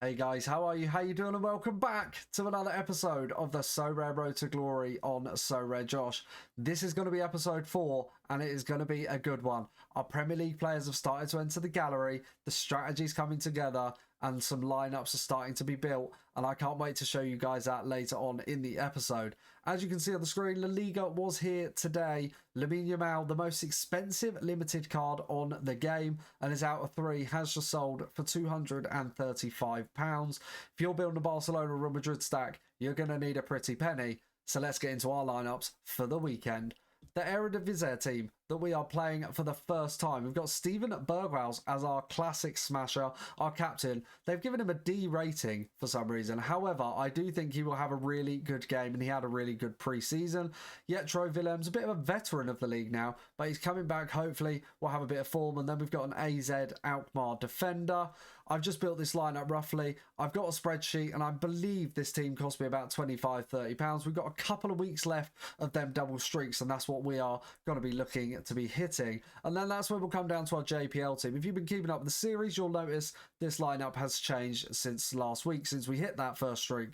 Hey guys, how are you? How you doing? And welcome back to another episode of the Sorare Road to Glory on Sorare Josh. This is going to be episode 4 and it is going to be a good one. Our Premier League players have started to enter the gallery, the strategy's coming together and some lineups are starting to be built, and I can't wait to show you guys that later on in the episode. As you can see on the screen, La Liga was here today. Lamine Yamal, the most expensive limited card on the game, and is out of 3, has just sold for £235. If you're building a Barcelona Real Madrid stack, you're going to need a pretty penny. So let's get into our lineups for the weekend. The Eredivisie team that we are playing for the first time. We've got Steven Berghuis as our classic smasher, our captain. They've given him a D rating for some reason. However, I do think he will have a really good game and he had a really good pre-season. Jetro Willems, a bit of a veteran of the league now, but he's coming back. Hopefully, we'll have a bit of form. And then we've got an AZ Alkmaar defender. I've just built this lineup roughly. I've got a spreadsheet and I believe this team cost me about £25-30. We've got a couple of weeks left of them double streaks and that's what we are going to be looking to be hitting. And then that's where we'll come down to our JPL team. If you've been keeping up with the series, you'll notice this lineup has changed since last week, since we hit that first streak.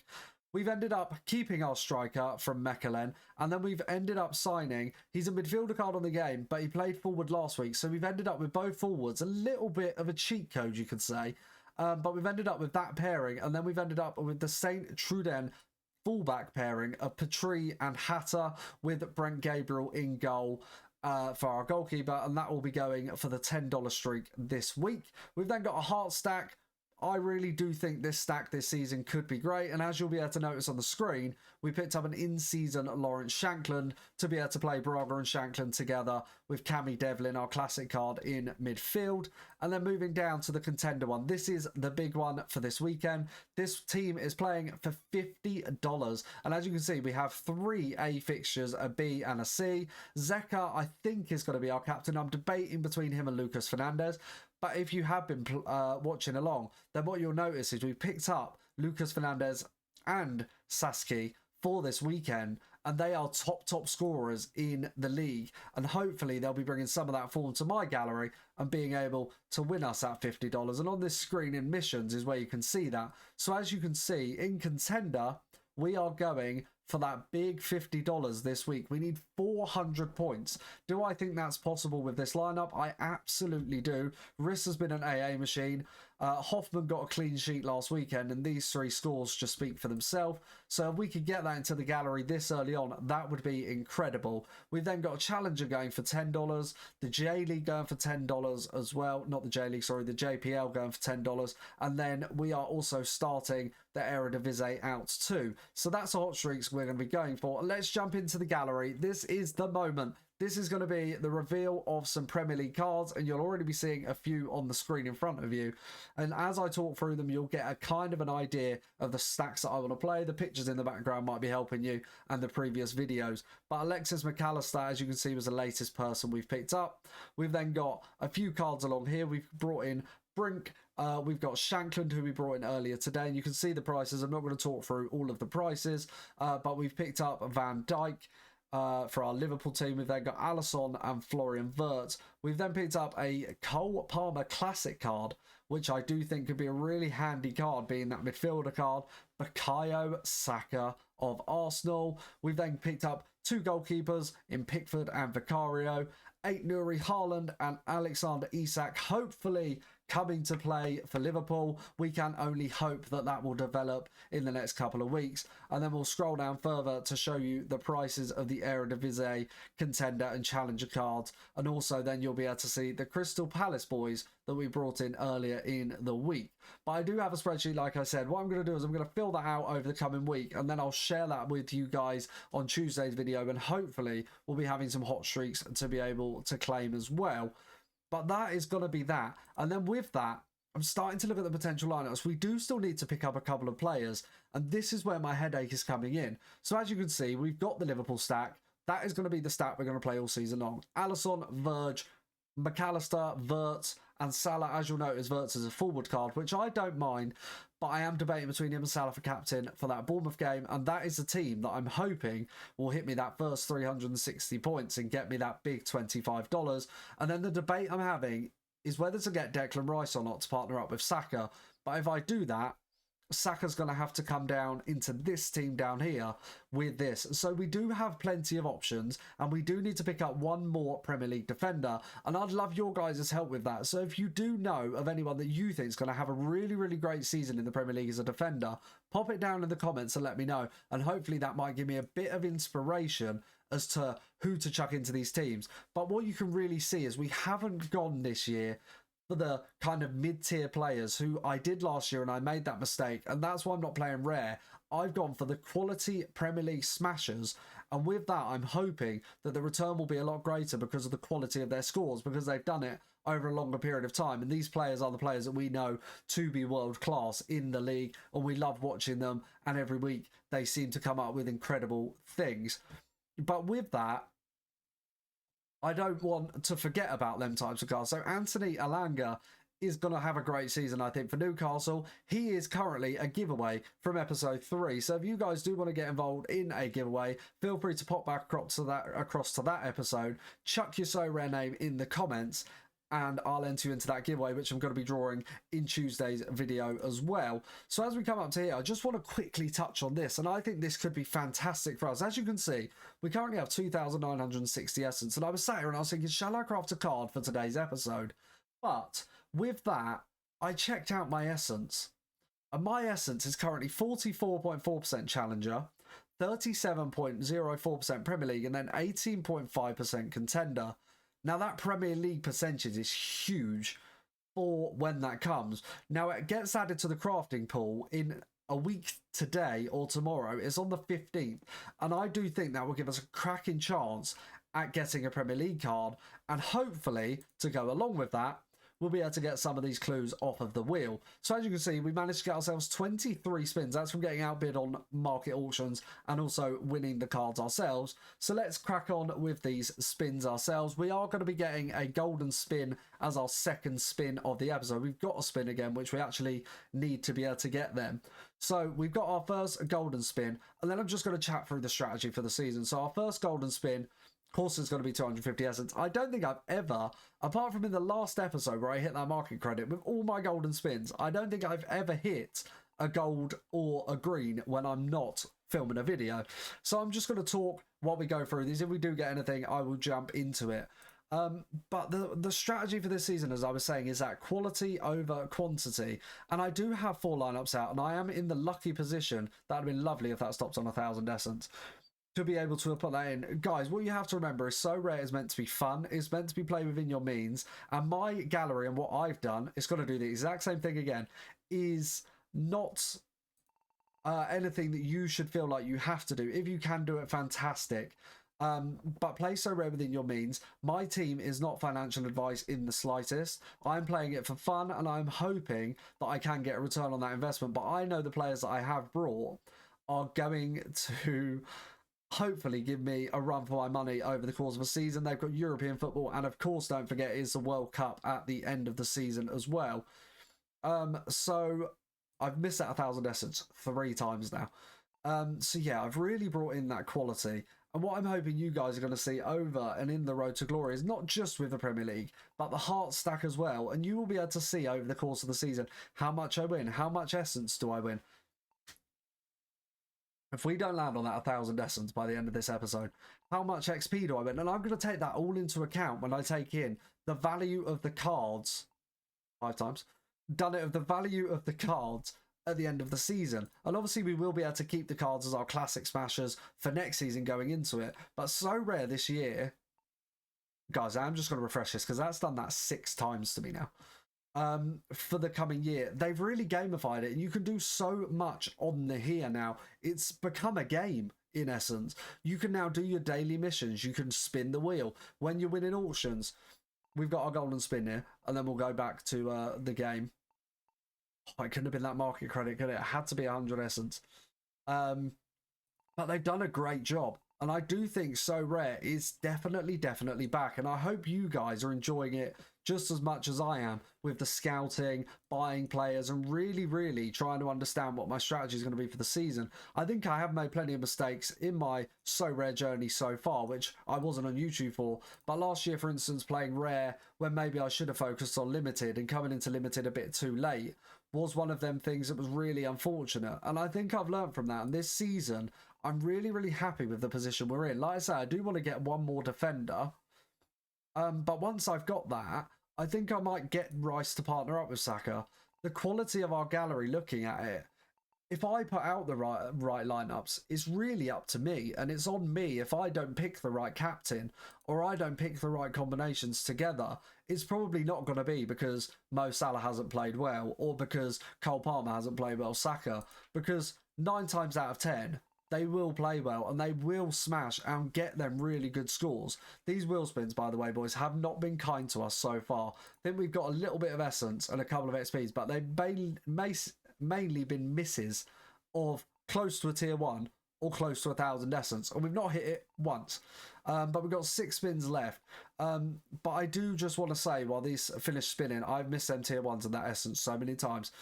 We've ended up keeping our striker from Mechelen, and then we've ended up signing. He's a midfielder card on the game, but he played forward last week, so we've ended up with both forwards. A little bit of a cheat code, you could say. But we've ended up with that pairing, and then we've ended up with the Saint Truden fullback pairing of Petrie and Hatter with Brent Gabriel in goal. For our goalkeeper, and that will be going for the $10 streak this week. We've then got a heart stack. I really do think this stack this season could be great, and as you'll be able to notice on the screen, we picked up an in-season Lawrence Shankland to be able to play Braga and Shankland together with Cammy Devlin, our classic card, in midfield. And then moving down to the contender one. This is the big one for this weekend. This team is playing for $50, and as you can see, we have 3 A fixtures, a B and a C. Zeka, I think, is going to be our captain. I'm debating between him and Lucas Fernandez. But if you have been watching along, then what you'll notice is we picked up Lucas Fernandez and Saski for this weekend, and they are top scorers in the league, and hopefully they'll be bringing some of that form to my gallery and being able to win us at $50. And on this screen in missions is where you can see that. So as you can see, in contender, we are going for that big $50 this week. We need 400 points. Do I think that's possible with this lineup? I absolutely do. Riss has been an AA machine. Hoffman got a clean sheet last weekend, and these 3 scores just speak for themselves. So if we could get that into the gallery this early on, that would be incredible. We've then got a Challenger going for $10, the J-League going for $10 as well. Not the J-League, sorry, the JPL going for $10. And then we are also starting the Eredivisie out too. So that's a hot streaks we're going to be going for. Let's jump into the gallery. This is the moment. This is going to be the reveal of some Premier League cards, and you'll already be seeing a few on the screen in front of you. And as I talk through them, you'll get a kind of an idea of the stacks that I want to play. The pictures in the background might be helping you, and the previous videos. But Alexis McAllister, as you can see, was the latest person we've picked up. We've then got a few cards along here. We've brought in Brink. We've got Shankland, who we brought in earlier today, and you can see the prices. I'm not going to talk through all of the prices, but we've picked up Van Dijk. For our Liverpool team, we've then got Alisson and Florian Wirtz. We've then picked up a Cole Palmer Classic card, which I do think could be a really handy card, being that midfielder card. Bukayo Saka of Arsenal. We've then picked up 2 goalkeepers in Pickford and Vicario. 8 Nuri Haaland and Alexander Isak, hopefully coming to play for Liverpool. We can only hope that that will develop in the next couple of weeks. And then we'll scroll down further to show you the prices of the Eredivisie contender and challenger cards. And also then you'll be able to see the Crystal Palace boys that we brought in earlier in the week. But I do have a spreadsheet, like I said. What I'm going to do is I'm going to fill that out over the coming week, and then I'll share that with you guys on Tuesday's video, and hopefully we'll be having some hot streaks to be able to claim as well. But that is going to be that. And then with that, I'm starting to look at the potential lineups. We do still need to pick up a couple of players, and this is where my headache is coming in. So as you can see, we've got the Liverpool stack. That is going to be the stack we're going to play all season long. Alisson, Verge, McAllister, Wirtz, and Salah. As you'll notice, Wirtz is a forward card, which I don't mind, but I am debating between him and Salah for captain for that Bournemouth game, and that is the team that I'm hoping will hit me that first 360 points and get me that big $25. And then the debate I'm having is whether to get Declan Rice or not to partner up with Saka. But if I do that, Saka's going to have to come down into this team down here with this. So we do have plenty of options, and we do need to pick up one more Premier League defender, and I'd love your guys' help with that. So if you do know of anyone that you think is going to have a really, really great season in the Premier League as a defender, pop it down in the comments and let me know, and hopefully that might give me a bit of inspiration as to who to chuck into these teams. But what you can really see is we haven't gone this year for the kind of mid-tier players who I did last year, and I made that mistake, and that's why I'm not playing rare. I've gone for the quality Premier League smashers, and with that I'm hoping that the return will be a lot greater because of the quality of their scores, because they've done it over a longer period of time, and these players are the players that we know to be world class in the league, and we love watching them, and every week they seem to come up with incredible things. But with that, I don't want to forget about them types of cards. So Anthony Alanga is going to have a great season, I think, for Newcastle. He is currently a giveaway from episode 3. So if you guys do want to get involved in a giveaway, feel free to pop back across to that episode, chuck your so rare name in the comments, and I'll enter you into that giveaway, which I'm going to be drawing in Tuesday's video as well. So as we come up to here, I just want to quickly touch on this, and I think this could be fantastic for us. As you can see, we currently have 2,960 essence, and I was sat here and I was thinking, shall I craft a card for today's episode? But with that, I checked out my essence, and my essence is currently 44.4% Challenger, 37.04% Premier League, and then 18.5% Contender. Now, that Premier League percentage is huge for when that comes. Now, it gets added to the crafting pool in a week today or tomorrow. It's on the 15th. And I do think that will give us a cracking chance at getting a Premier League card. And hopefully, to go along with that, we'll be able to get some of these clues off of the wheel. So as you can see, we managed to get ourselves 23 spins. That's from getting outbid on market auctions and also winning the cards ourselves. So let's crack on with these spins ourselves. We are going to be getting a golden spin as our second spin of the episode. We've got a spin again, which we actually need to be able to get them. So we've got our first golden spin, and then I'm just going to chat through the strategy for the season. So our first golden spin, course, it's going to be 250 essence. I don't think I've ever, apart from in the last episode where I hit that market credit with all my golden spins, I don't think I've ever hit a gold or a green when I'm not filming a video. So I'm just going to talk while we go through these. If we do get anything, I will jump into it. But the strategy for this season, as I was saying, is that quality over quantity. And I do have 4 lineups out, and I am in the lucky position. That would have been lovely if that stops on 1,000 essence, to be able to put that in. Guys, what you have to remember is So Rare is meant to be fun. It's meant to be played within your means. And my gallery and what I've done, it's got to do the exact same thing again, is not anything that you should feel like you have to do. If you can do it, fantastic. But play So Rare within your means. My team is not financial advice in the slightest. I'm playing it for fun, and I'm hoping that I can get a return on that investment. But I know the players that I have brought are going to hopefully give me a run for my money over the course of a season. They've got European football, and of course, don't forget, it's the World Cup at the end of the season as well. So I've missed that 1,000 essence 3 times now. So yeah, I've really brought in that quality. And what I'm hoping you guys are going to see over and in the Road to Glory is not just with the Premier League, but the Heart Stack as well. And you will be able to see over the course of the season how much I win, how much essence do I win. If we don't land on that 1,000 essence by the end of this episode, how much XP do I win? And I'm going to take that all into account when I take in the value of the cards, 5 times, done it of the value of the cards at the end of the season. And obviously we will be able to keep the cards as our classic smashers for next season going into it. But So Rare this year, guys, I'm just going to refresh this because that's done that 6 times to me now. For the coming year, they've really gamified it, and you can do so much on the here now. It's become a game in essence. You can now do your daily missions, you can spin the wheel when you're winning auctions. We've got our golden spin here, and then we'll go back to the game. Oh, it couldn't have been that market credit, could it? It had to be 100 essence. But they've done a great job. And I do think So Rare is definitely back. And I hope you guys are enjoying it just as much as I am with the scouting, buying players, and really trying to understand what my strategy is going to be for the season. I think I have made plenty of mistakes in my So Rare journey so far, which I wasn't on YouTube for. But last year, for instance, playing Rare when maybe I should have focused on Limited and coming into Limited a bit too late was one of them things that was really unfortunate. And I think I've learned from that. And this season, I'm really, really happy with the position we're in. Like I say, I do want to get one more defender. But once I've got that, I think I might get Rice to partner up with Saka. The quality of our gallery, looking at it, if I put out the right lineups, it's really up to me. And it's on me if I don't pick the right captain or I don't pick the right combinations together. It's probably not going to be because Mo Salah hasn't played well or because Cole Palmer hasn't played well, Saka. Because 9 times out of 10, they will play well and they will smash and get them really good scores. These wheel spins, by the way, boys, have not been kind to us so far. I think we've got a little bit of essence and a couple of XPs, but they've mainly been misses of close to a tier 1 or close to 1,000 essence. And we've not hit it once. But we've got 6 spins left. But I do just want to say, while these finish spinning, I've missed them tier 1s and that essence so many times.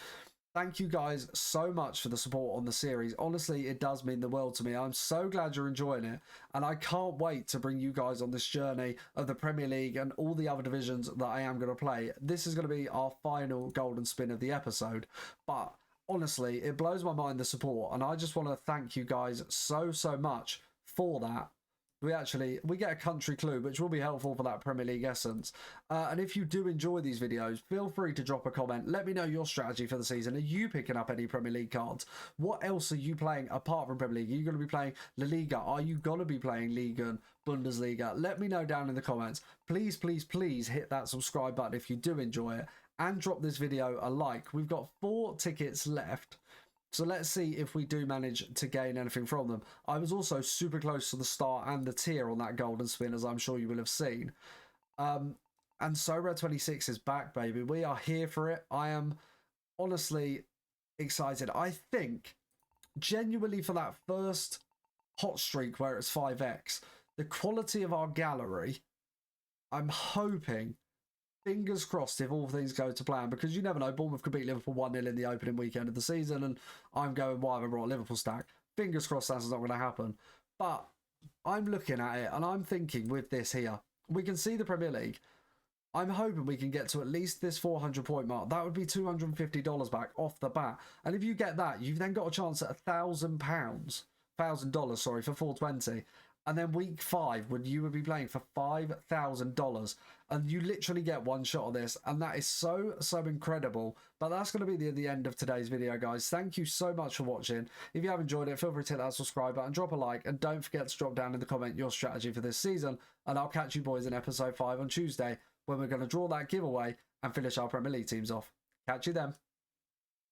Thank you guys so much for the support on the series. Honestly, it does mean the world to me. I'm so glad you're enjoying it. And I can't wait to bring you guys on this journey of the Premier League and all the other divisions that I am going to play. This is going to be our final golden spin of the episode. But honestly, it blows my mind, the support. And I just want to thank you guys so much for that. We get a country clue, which will be helpful for that Premier League essence. And if you do enjoy these videos, feel free to drop a comment. Let me know your strategy for the season. Are you picking up any Premier League cards? What else are you playing apart from Premier League? Are you going to be playing La Liga? Are you going to be playing Liga and Bundesliga? Let me know down in the comments. Please, please, please hit that subscribe button if you do enjoy it. And drop this video a like. We've got 4 tickets left. So let's see if we do manage to gain anything from them. I was also super close to the star and the tier on that golden spin, as I'm sure you will have seen. And Sorare 26 is back, baby. We are here for it. I am honestly excited. I think, genuinely, for that first hot streak where it's 5x, the quality of our gallery, I'm hoping, fingers crossed, if all things go to plan, because you never know, Bournemouth could beat Liverpool 1-0 in the opening weekend of the season, and I'm going, why have I brought a Liverpool stack? Fingers crossed that's not going to happen. But I'm looking at it, and I'm thinking with this here, we can see the Premier League. I'm hoping we can get to at least this 400 point mark. That would be $250 back off the bat. And if you get that, you've then got a chance at $1,000, sorry, for 420. And then week 5, when you would be playing for $5,000, and you literally get one shot of this, and that is so incredible. But that's going to be the end of today's video, guys. Thank you so much for watching. If you have enjoyed it, feel free to hit that subscribe button, drop a like, and don't forget to drop down in the comment your strategy for this season. And I'll catch you boys in episode 5 on Tuesday, when we're going to draw that giveaway and finish our Premier League teams off. Catch you then.